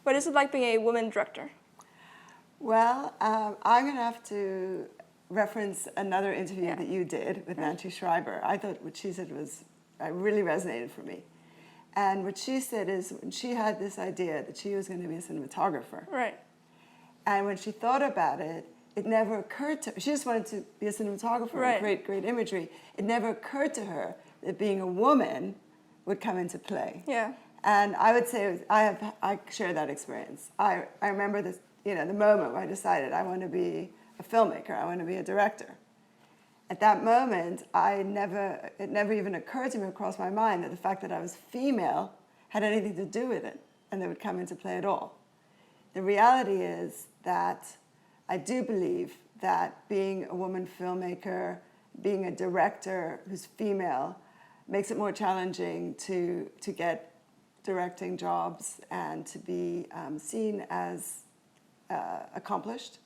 What is it like being a woman director? Well, I'm going to have to reference another interview that you did with Nancy Schreiber. I thought what she said really resonated for me. And what she said is when she had this idea that she was going to be a cinematographer. Right. And when she thought about it, it never occurred to her. She just wanted to be a cinematographer and create great imagery. It never occurred to her that being a woman would come into play. Yeah. And I would say I share that experience. I remember this, the moment where I decided I want to be a filmmaker, I want to be a director. At that moment, it never even occurred to me or crossed my mind that the fact that I was female had anything to do with it and that would come into play at all. The reality is that I do believe that being a woman filmmaker, being a director who's female, makes it more challenging to get directing jobs and to be seen as accomplished.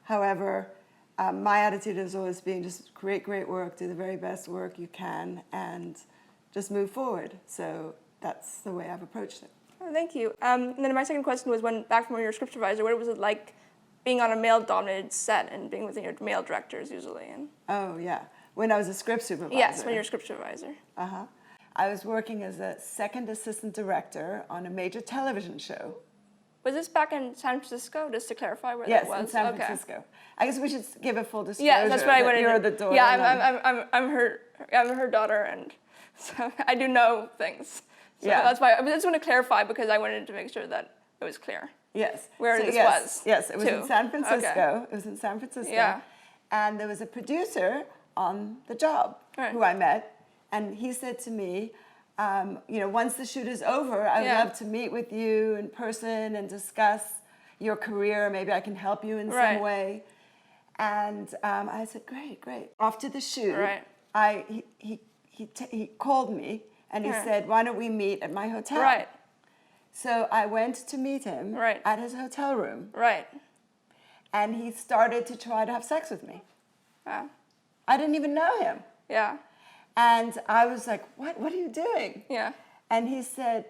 However, my attitude has always been just create great work, do the very best work you can, and just move forward. So that's the way I've approached it. Oh, thank you. And then my second question was, back from when you were a script supervisor, what was it like being on a male-dominated set and being with your male directors usually? And oh, yeah. When I was a script supervisor. Yes, when you were a script supervisor. Uh-huh. I was working as a second assistant director on a major television show. Was this back in San Francisco, just to clarify where that was? Yes, in San Francisco. I guess we should give a full disclosure. Yeah, that's what I wanted. You're the daughter. Yeah, I'm her daughter, and so I do know things. So that's why I just want to clarify because I wanted to make sure that it was clear. Yes. Where this was. Yes, it was in San Francisco. Okay. It was in San Francisco. Yeah. And there was a producer on the job who I met, and he said to me, once the shoot is over, I would love to meet with you in person and discuss your career. Maybe I can help you in some way. And I said, great. After the shoot, he called me and he said, why don't we meet at my hotel? Right. So I went to meet him at his hotel room. Right. And he started to try to have sex with me. Wow. I didn't even know him. Yeah. And I was like, what are you doing? Yeah. And he said,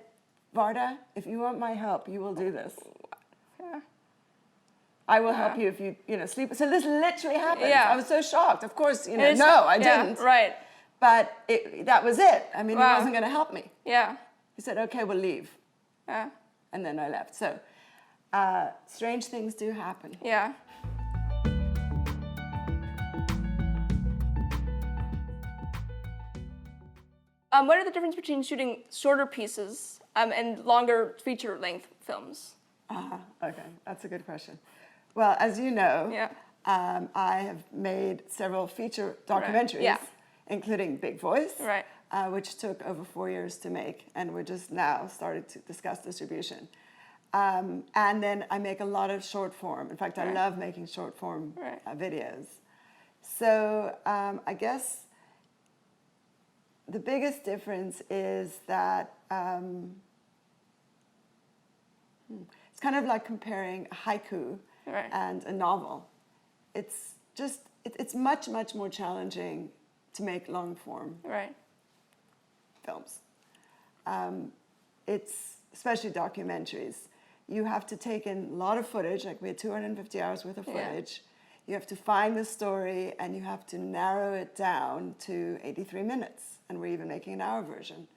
Varda, if you want my help, you will do this. Yeah. I will help you if you sleep. So this literally happened. Yeah. I was so shocked. Of course, no, I didn't. Right. But that was it. I mean, he wasn't going to help me. Yeah. He said, okay, we'll leave. Yeah. And then I left. So strange things do happen. Yeah. What are the difference between shooting shorter pieces and longer feature-length films? Okay, that's a good question. Well, as you know, I have made several feature documentaries, including Big Voice, which took over 4 years to make, and we're just now started to discuss distribution. And then I make a lot of short form. In fact, I love making short form videos. So I guess the biggest difference is that it's kind of like comparing a haiku and a novel. It's much more challenging to make long form films. It's especially documentaries. You have to take in a lot of footage, like we had 250 hours worth of footage. You have to find the story and you have to narrow it down to 83 minutes. And we're even making an hour version.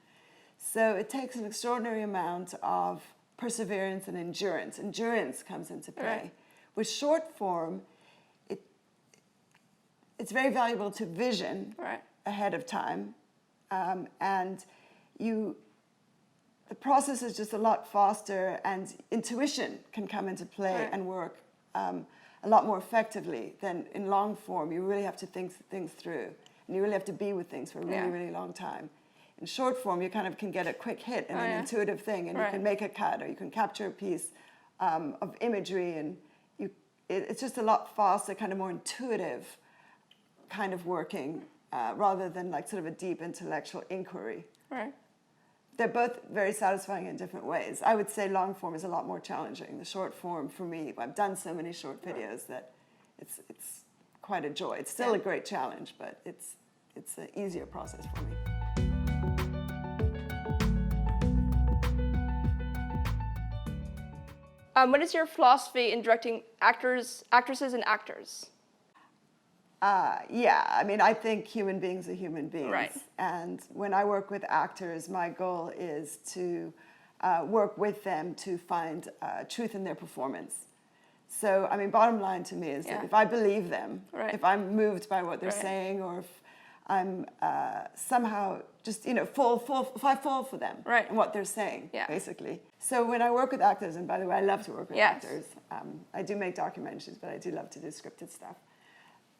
So it takes an extraordinary amount of perseverance and endurance. Endurance comes into play. With short form, it's very valuable to vision ahead of time. And the process is just a lot faster, and intuition can come into play and work a lot more effectively than in long form. You really have to think things through, and you really have to be with things for a really long time. In short form, you kind of can get a quick hit and an intuitive thing, and you can make a cut, or you can capture a piece of imagery, and it's just a lot faster, kind of more intuitive kind of working, rather than like sort of a deep intellectual inquiry. Right. They're both very satisfying in different ways. I would say long form is a lot more challenging. The short form, for me, I've done so many short videos that it's quite a joy. It's still a great challenge, but it's an easier process for me. What is your philosophy in directing actresses, and actors? Yeah, I mean, I think human beings are human beings. Right. And when I work with actors, my goal is to work with them to find truth in their performance. So, I mean, bottom line to me is that if I believe them, Right. if I'm moved by what they're Right. saying, or if I'm somehow just, if I fall for them Right. and what they're saying, Yeah. basically. So when I work with actors, and by the way, I love to work with Yes. actors. I do make documentaries, but I do love to do scripted stuff.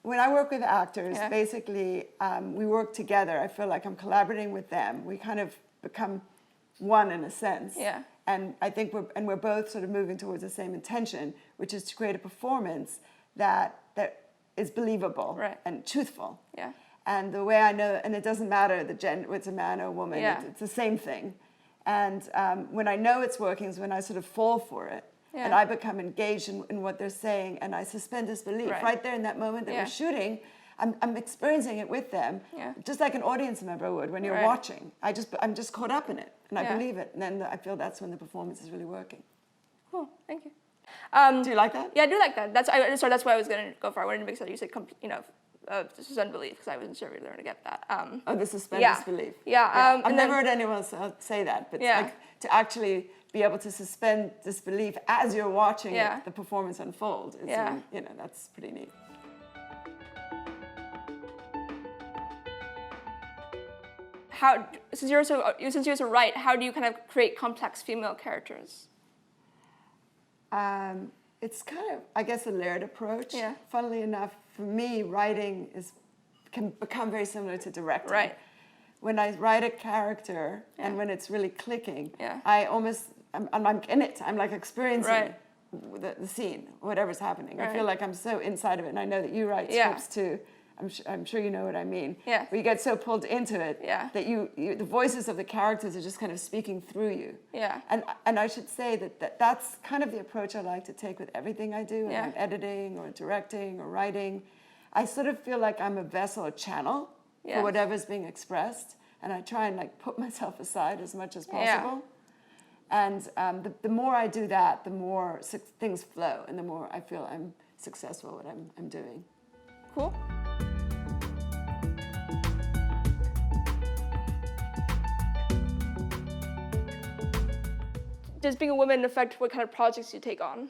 When I work with actors, basically, we work together. I feel like I'm collaborating with them. We kind of become one in a sense. Yeah. And I think we're both sort of moving towards the same intention, which is to create a performance that is believable and truthful. Yeah. And the way I know, and it doesn't matter the gender, whether it's a man or a woman, Yeah. it's the same thing. And when I know it's working is when I sort of fall for it. Yeah. And I become engaged in what they're saying, and I suspend disbelief. Right there in that moment that we're shooting, I'm experiencing it with them, just like an audience member would when you're watching. I'm just caught up in it, and I believe it. And then I feel that's when the performance is really working. Cool, thank you. Do you like that? Yeah, I do like that. That's why I was going to go for it. I wanted to make sure you said, suspend belief, because I wasn't sure if you were going to get that. The suspend disbelief. Yeah. I've never heard anyone else say that, but like to actually be able to suspend disbelief as you're watching the performance unfold is, that's pretty neat. Since you're so right, how do you kind of create complex female characters? It's kind of, I guess, a layered approach. Yeah. Funnily enough, for me, writing can become very similar to directing. Right. When I write a character and when it's really clicking, I'm in it. I'm like experiencing the scene, whatever's happening. I feel like I'm so inside of it, and I know that you write scripts too. I'm sure you know what I mean. Yeah. Where you get so pulled into it that the voices of the characters are just kind of speaking through you. Yeah. And I should say that's kind of the approach I like to take with everything I do, when I'm editing or directing or writing. I sort of feel like I'm a vessel, a channel for whatever's being expressed, and I try and like put myself aside as much as possible. And the more I do that, the more things flow, and the more I feel I'm successful at what I'm doing. Cool. Does being a woman affect what kind of projects you take on?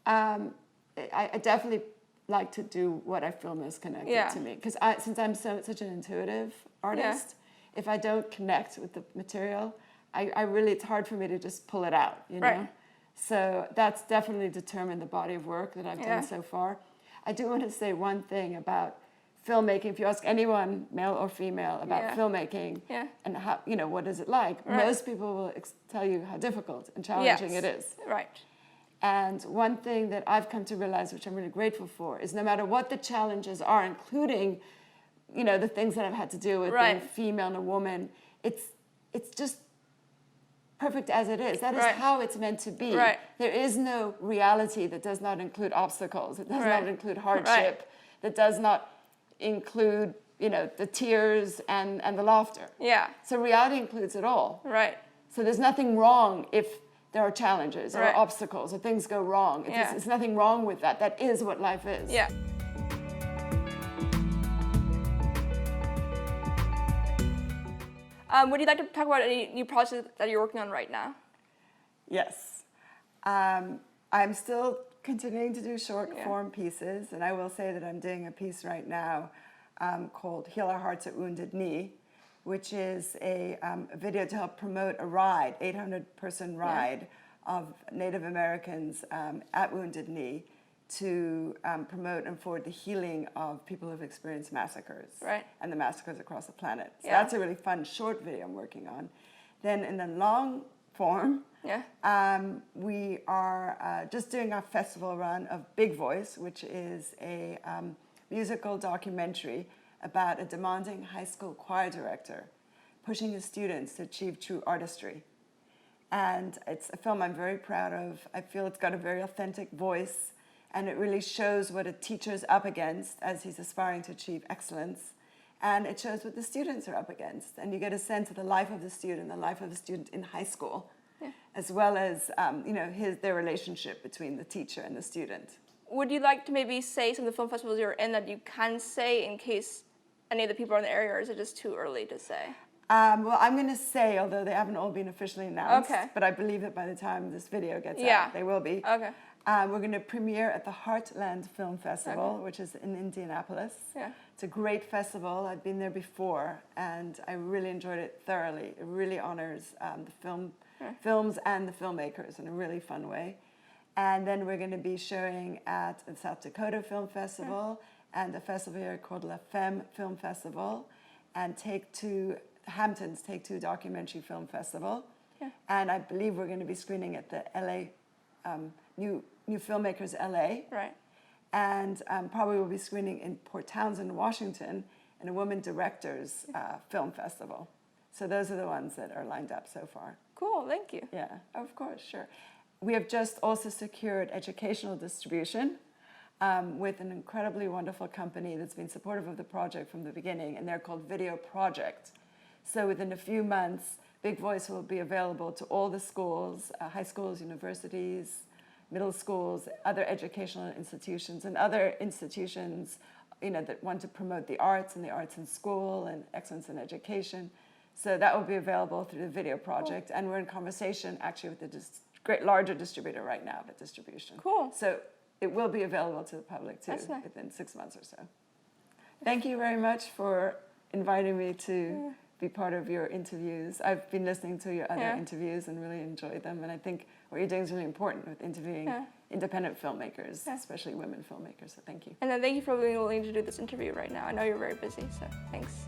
I definitely like to do what I feel most connected to me. Because since I'm such an intuitive artist, if I don't connect with the material, it's hard for me to just pull it out, you know? So that's definitely determined the body of work that I've done so far. I do want to say one thing about filmmaking. If you ask anyone, male or female, about filmmaking and how, what is it like, most people will tell you how difficult and challenging it is. Right. And one thing that I've come to realize, which I'm really grateful for, is no matter what the challenges are, including, the things that I've had to deal with being female and a woman, it's just perfect as it is. That is how it's meant to be. Right. There is no reality that does not include obstacles, that does not include hardship, that does not include, the tears and the laughter. Yeah. So reality includes it all. Right. So there's nothing wrong if there are challenges or obstacles or things go wrong. It's nothing wrong with that. That is what life is. Yeah. Would you like to talk about any new projects that you're working on right now? Yes. I'm still continuing to do short form pieces, and I will say that I'm doing a piece right now called Heal Our Hearts at Wounded Knee, which is a video to help promote a ride, 800-person ride of Native Americans at Wounded Knee to promote and forward the healing of people who've experienced massacres and the massacres across the planet. So that's a really fun short video I'm working on. Then in the long form, we are just doing our festival run of Big Voice, which is a musical documentary about a demanding high school choir director pushing his students to achieve true artistry. And it's a film I'm very proud of. I feel it's got a very authentic voice, and it really shows what a teacher's up against as he's aspiring to achieve excellence. And it shows what the students are up against. And you get a sense of the life of the student in high school. as well as their relationship between the teacher and the student. Would you like to maybe say some of the film festivals you're in that you can say in case any of the people are in the area, or is it just too early to say? Well, I'm going to say, although they haven't all been officially announced, Okay. but I believe that by the time this video gets Yeah. out, they will be. Okay. We're going to premiere at the Heartland Film Festival, which is in Indianapolis. Yeah. It's a great festival. I've been there before, and I really enjoyed it thoroughly. It really honors the films and the filmmakers in a really fun way. And then we're going to be showing at the South Dakota Film Festival and a festival here called La Femme Film Festival, and Hampton's Take Two Documentary Film Festival. Yeah. And I believe we're going to be screening at the LA New Filmmakers LA. Right. And probably we'll be screening in Port Townsend, Washington, in a Women Directors Film Festival. So those are the ones that are lined up so far. Cool, thank you. Yeah, of course, sure. We have just also secured educational distribution with an incredibly wonderful company that's been supportive of the project from the beginning, and they're called Video Project. So within a few months, Big Voice will be available to all the schools, high schools, universities, middle schools, other educational institutions, and other institutions that want to promote the arts and the arts in school and excellence in education. So that will be available through the Video Project, and we're in conversation actually with the larger distributor right now of distribution. Cool. So it will be available to the public too within 6 months or so. Thank you very much for inviting me to be part of your interviews. I've been listening to your other interviews and really enjoyed them, and I think what you're doing is really important with interviewing independent filmmakers, especially women filmmakers, so thank you. And then thank you for being willing to do this interview right now. I know you're very busy, so thanks.